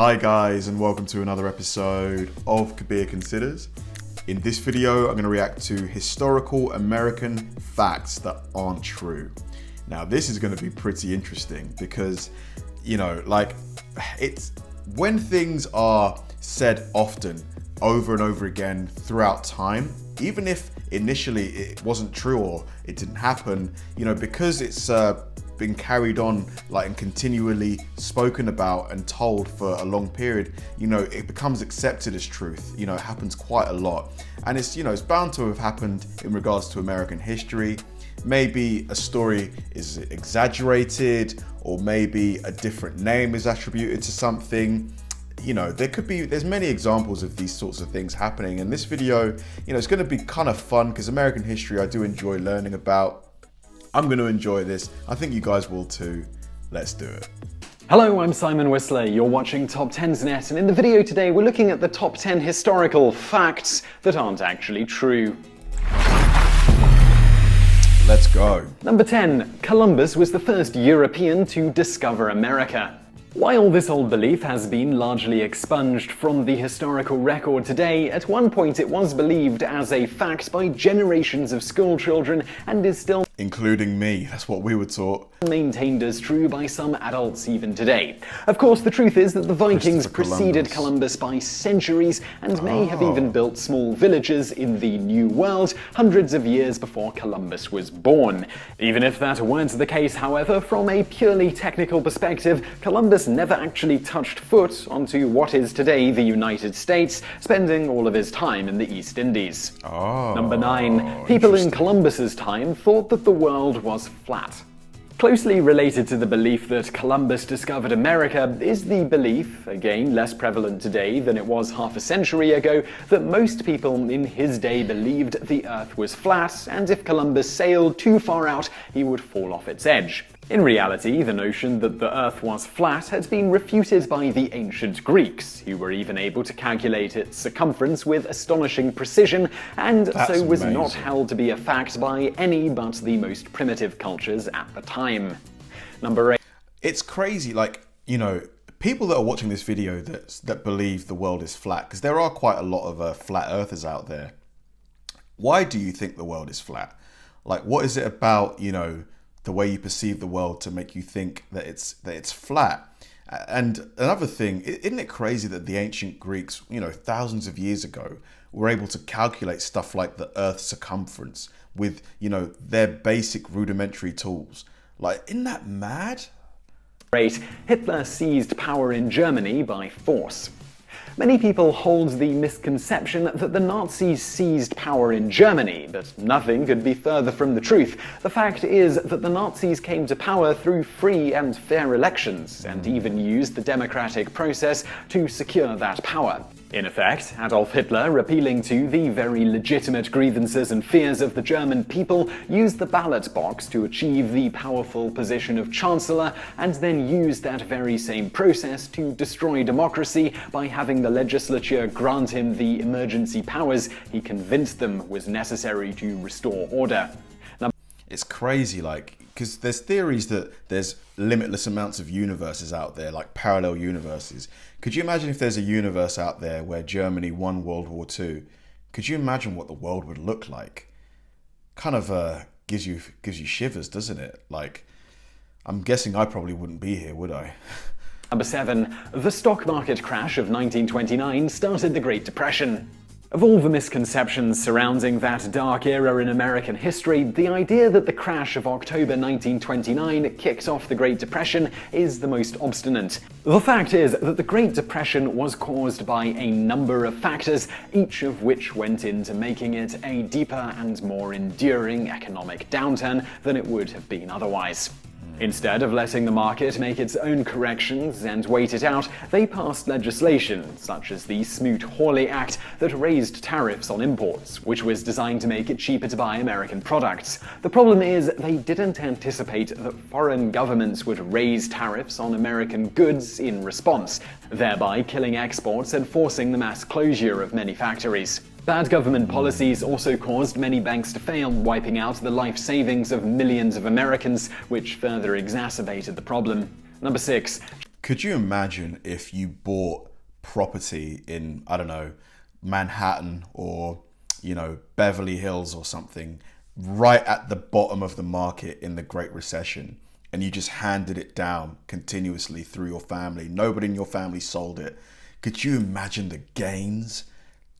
Hi guys, and welcome to another episode of Kabir Considers. In this video, I'm going to react to historical American facts that aren't true. Now, this is going to be pretty interesting because, it's when things are said often, over and over again throughout time, even if initially it wasn't true or it didn't happen, because it's been carried on and continually spoken about and told for a long period, it becomes accepted as truth. It happens quite a lot, and it's bound to have happened in regards to American history. Maybe a story is exaggerated, or maybe a different name is attributed to something. There's many examples of these sorts of things happening, and this video, it's going to be kind of fun because American history I do enjoy learning about. I'm going to enjoy this. I think you guys will too. Let's do it. Hello, I'm Simon Whistler. You're watching Top 10's Net, and in the video today we're looking at the top 10 historical facts that aren't actually true. Let's go. Number 10. Columbus was the first European to discover America. While this old belief has been largely expunged from the historical record today, at one point it was believed as a fact by generations of schoolchildren and is still including me. That's what we were taught. Maintained as true by some adults even today. Of course, the truth is that the Vikings preceded Columbus by centuries and may have even built small villages in the New World hundreds of years before Columbus was born. Even if that weren't the case, however, from a purely technical perspective, Columbus never actually touched foot onto what is today the United States, spending all of his time in the East Indies. Number 9. People in Columbus's time thought that the world was flat. Closely related to the belief that Columbus discovered America is the belief, again less prevalent today than it was half a century ago, that most people in his day believed the Earth was flat, and if Columbus sailed too far out, he would fall off its edge. In reality, the notion that the Earth was flat had been refuted by the ancient Greeks, who were even able to calculate its circumference with astonishing precision, and so was not held to be a fact by any but the most primitive cultures at the time. Number 8. It's crazy, people that are watching this video that believe the world is flat, because there are quite a lot of flat earthers out there. Why do you think the world is flat? What is it about, the way you perceive the world to make you think that it's flat? And another thing, isn't it crazy that the ancient Greeks, thousands of years ago, were able to calculate stuff like the Earth's circumference with, their basic rudimentary tools? Isn't that mad? 8. Hitler seized power in Germany by force. Many people hold the misconception that the Nazis seized power in Germany, but nothing could be further from the truth. The fact is that the Nazis came to power through free and fair elections, and even used the democratic process to secure that power. In effect, Adolf Hitler, appealing to the very legitimate grievances and fears of the German people, used the ballot box to achieve the powerful position of Chancellor, and then used that very same process to destroy democracy by having the legislature grant him the emergency powers he convinced them was necessary to restore order. It's crazy, because there's theories that there's limitless amounts of universes out there, parallel universes. Could you imagine if there's a universe out there where Germany won World War II? Could you imagine what the world would look like? Kind of gives you shivers, doesn't it? I'm guessing I probably wouldn't be here, would I? Number 7. The stock market crash of 1929 started the Great Depression. Of all the misconceptions surrounding that dark era in American history, the idea that the crash of October 1929 kicked off the Great Depression is the most obstinate. The fact is that the Great Depression was caused by a number of factors, each of which went into making it a deeper and more enduring economic downturn than it would have been otherwise. Instead of letting the market make its own corrections and wait it out, they passed legislation, such as the Smoot-Hawley Act, that raised tariffs on imports, which was designed to make it cheaper to buy American products. The problem is, they didn't anticipate that foreign governments would raise tariffs on American goods in response, thereby killing exports and forcing the mass closure of many factories. Bad government policies also caused many banks to fail, wiping out the life savings of millions of Americans, which further exacerbated the problem. Number 6. Could you imagine if you bought property in, I don't know, Manhattan or, Beverly Hills or something, right at the bottom of the market in the Great Recession, and you just handed it down continuously through your family? Nobody in your family sold it. Could you imagine the gains?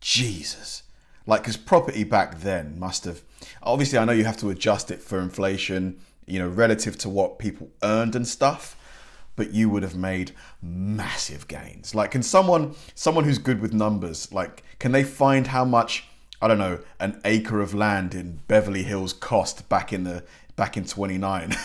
Jesus. Because property back then must have, obviously I know you have to adjust it for inflation, relative to what people earned and stuff, but you would have made massive gains. Can someone who's good with numbers, can they find how much, I don't know, an acre of land in Beverly Hills cost back in 29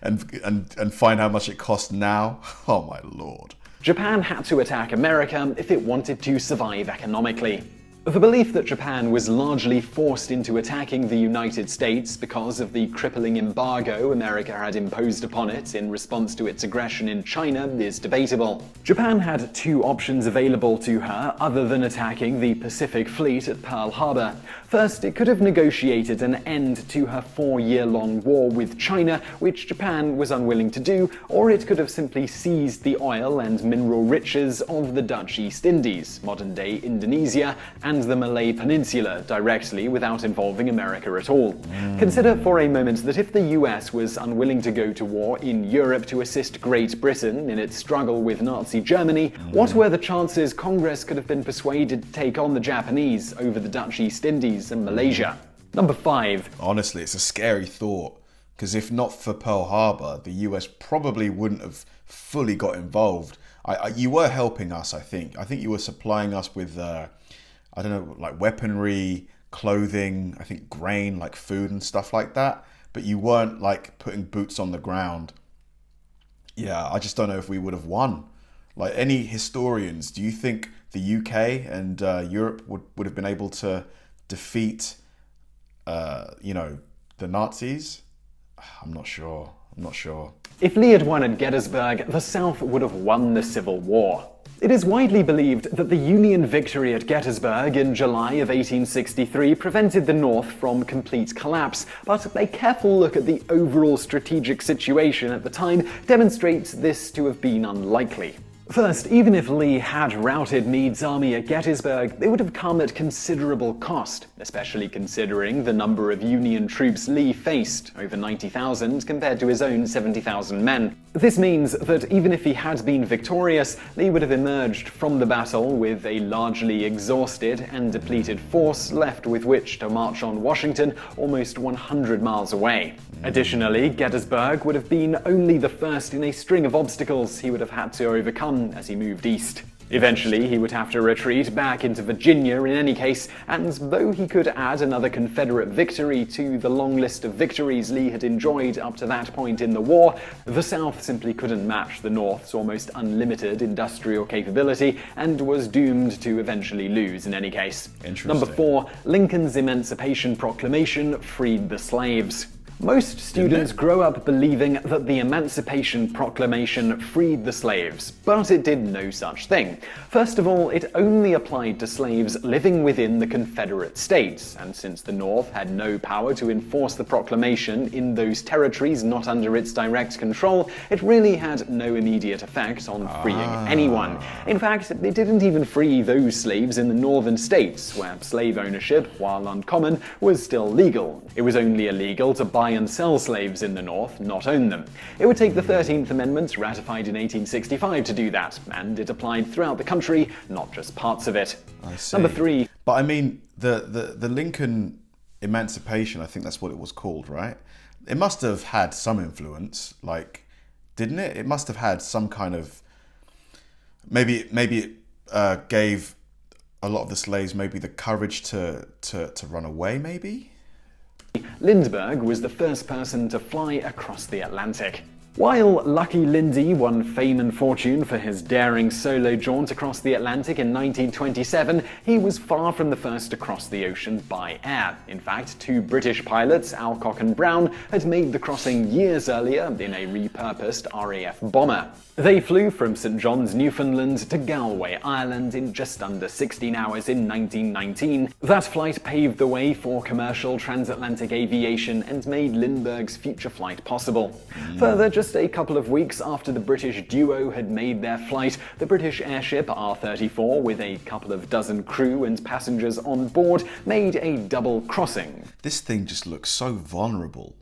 and find how much it costs now? Oh my Lord. Japan had to attack America if it wanted to survive economically. The belief that Japan was largely forced into attacking the United States because of the crippling embargo America had imposed upon it in response to its aggression in China is debatable. Japan had two options available to her other than attacking the Pacific Fleet at Pearl Harbor. First, it could have negotiated an end to her 4-year-long war with China, which Japan was unwilling to do, or it could have simply seized the oil and mineral riches of the Dutch East Indies, modern-day Indonesia, and the Malay Peninsula directly without involving America at all. Consider for a moment that if the US was unwilling to go to war in Europe to assist Great Britain in its struggle with Nazi Germany, what were the chances Congress could have been persuaded to take on the Japanese over the Dutch East Indies and Malaysia? Number 5. Honestly, it's a scary thought, because if not for Pearl Harbor, the US probably wouldn't have fully got involved. You were helping us, I think. I think you were supplying us with I don't know, weaponry, clothing, I think grain, food and stuff like that. But you weren't putting boots on the ground. Yeah, I just don't know if we would have won. Any historians, do you think the UK and Europe would have been able to defeat, the Nazis? I'm not sure. If Lee had won at Gettysburg, the South would have won the Civil War. It is widely believed that the Union victory at Gettysburg in July of 1863 prevented the North from complete collapse, but a careful look at the overall strategic situation at the time demonstrates this to have been unlikely. First, even if Lee had routed Meade's army at Gettysburg, it would have come at considerable cost, especially considering the number of Union troops Lee faced, over 90,000 compared to his own 70,000 men. This means that even if he had been victorious, Lee would have emerged from the battle with a largely exhausted and depleted force left with which to march on Washington almost 100 miles away. Additionally, Gettysburg would have been only the first in a string of obstacles he would have had to overcome as he moved east. Eventually, he would have to retreat back into Virginia in any case, and though he could add another Confederate victory to the long list of victories Lee had enjoyed up to that point in the war, the South simply couldn't match the North's almost unlimited industrial capability and was doomed to eventually lose in any case. Number 4, Lincoln's Emancipation Proclamation freed the slaves. Most students grow up believing that the Emancipation Proclamation freed the slaves, but it did no such thing. First of all, it only applied to slaves living within the Confederate States, and since the North had no power to enforce the proclamation in those territories not under its direct control, it really had no immediate effect on freeing anyone. In fact, it didn't even free those slaves in the northern states, where slave ownership, while uncommon, was still legal. It was only illegal to buy and sell slaves in the North, not own them. It would take the 13th Amendment, ratified in 1865, to do that, and it applied throughout the country, not just parts of it. I see. Number 3. But I mean, the Lincoln Emancipation, I think that's what it was called, right? It must have had some influence, didn't it? It must have had some kind of, maybe it gave a lot of the slaves maybe the courage to run away, maybe? Lindbergh was the first person to fly across the Atlantic. While Lucky Lindy won fame and fortune for his daring solo jaunt across the Atlantic in 1927, he was far from the first to cross the ocean by air. In fact, 2 British pilots, Alcock and Brown, had made the crossing years earlier in a repurposed RAF bomber. They flew from St. John's, Newfoundland to Galway, Ireland in just under 16 hours in 1919. That flight paved the way for commercial transatlantic aviation and made Lindbergh's future flight possible. Further, just Just a couple of weeks after the British duo had made their flight, the British airship R-34, with a couple of dozen crew and passengers on board, made a double crossing. This thing just looks so vulnerable.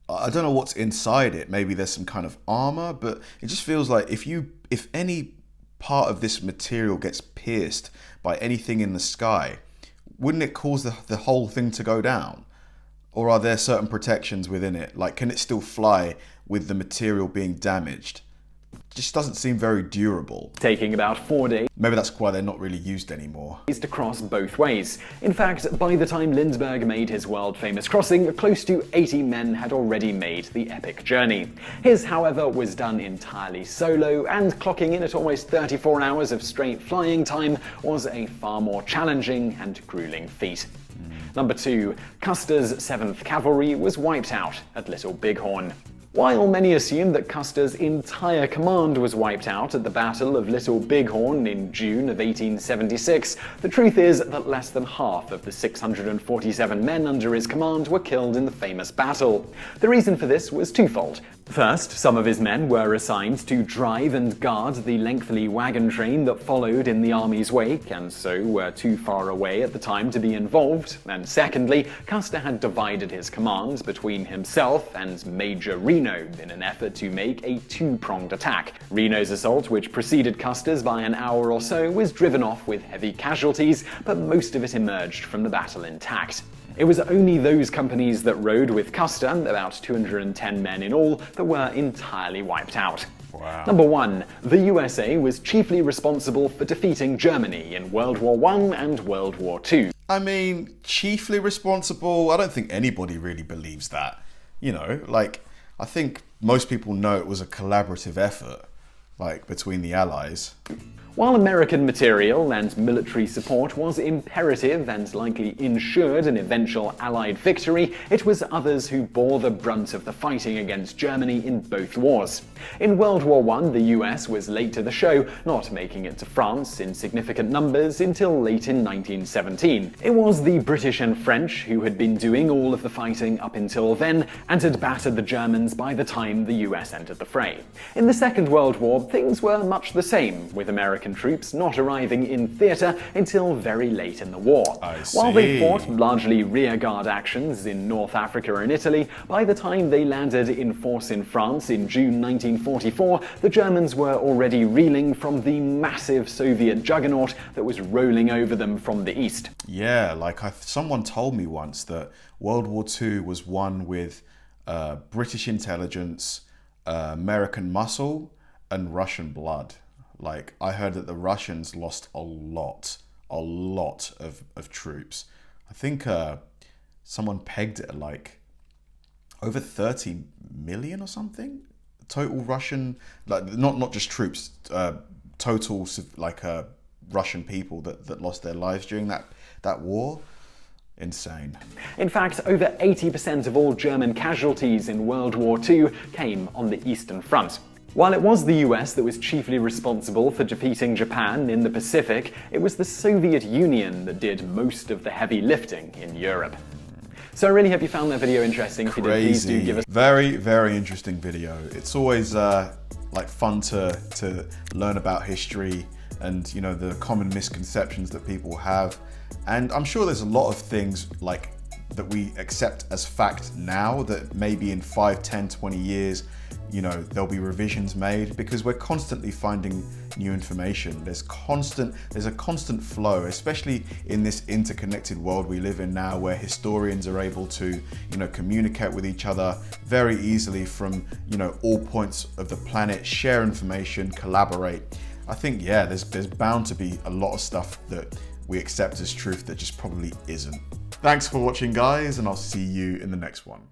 I don't know what's inside it. Maybe there's some kind of armor, but it just feels like if any part of this material gets pierced by anything in the sky, wouldn't it cause the whole thing to go down? Or are there certain protections within it? Like, can it still fly with the material being damaged? Just doesn't seem very durable. Taking about 4 days. Maybe that's why they're not really used anymore. To cross both ways. In fact, by the time Lindbergh made his world-famous crossing, close to 80 men had already made the epic journey. His, however, was done entirely solo, and clocking in at almost 34 hours of straight flying time was a far more challenging and grueling feat. Number 2. Custer's 7th Cavalry was wiped out at Little Bighorn. While many assume that Custer's entire command was wiped out at the Battle of Little Bighorn in June of 1876, the truth is that less than half of the 647 men under his command were killed in the famous battle. The reason for this was twofold. First, some of his men were assigned to drive and guard the lengthy wagon train that followed in the army's wake, and so were too far away at the time to be involved. And secondly, Custer had divided his command between himself and Major Reno in an effort to make a two-pronged attack. Reno's assault, which preceded Custer's by an hour or so, was driven off with heavy casualties, but most of it emerged from the battle intact. It was only those companies that rode with Custer, about 210 men in all, that were entirely wiped out. Wow. Number 1. The USA was chiefly responsible for defeating Germany in World War I and World War II. I mean, chiefly responsible? I don't think anybody really believes that. You know, like, I think most people know it was a collaborative effort, like, between the Allies. While American material and military support was imperative and likely ensured an eventual Allied victory, it was others who bore the brunt of the fighting against Germany in both wars. In World War I, the US was late to the show, not making it to France in significant numbers until late in 1917. It was the British and French who had been doing all of the fighting up until then, and had battered the Germans by the time the US entered the fray. In the Second World War, things were much the same, with American troops not arriving in theatre until very late in the war. While they fought largely rearguard actions in North Africa and Italy, by the time they landed in force in France in June 1944, the Germans were already reeling from the massive Soviet juggernaut that was rolling over them from the east. Yeah, like someone told me once that World War II was won with British intelligence, American muscle, and Russian blood. Like, I heard that the Russians lost a lot of troops. I think someone pegged it at like over 30 million or something. Total Russian, like not just troops, total like Russian people that lost their lives during that war. Insane. In fact, over 80% of all German casualties in World War II came on the Eastern Front. While it was the US that was chiefly responsible for defeating Japan in the Pacific, it was the Soviet Union that did most of the heavy lifting in Europe. So I really hope you found that video interesting. If you did, please do give us very, very interesting video. It's always like fun to learn about history and, you know, the common misconceptions that people have. And I'm sure there's a lot of things like that we accept as fact now that maybe in 5, 10, 20 years, you know, there'll be revisions made, because we're constantly finding new information. There's a constant flow, especially in this interconnected world we live in now, where historians are able to, you know, communicate with each other very easily from, you know, all points of the planet, share information, collaborate. I think, yeah, there's bound to be a lot of stuff that we accept as truth that just probably isn't. Thanks for watching, guys, and I'll see you in the next one.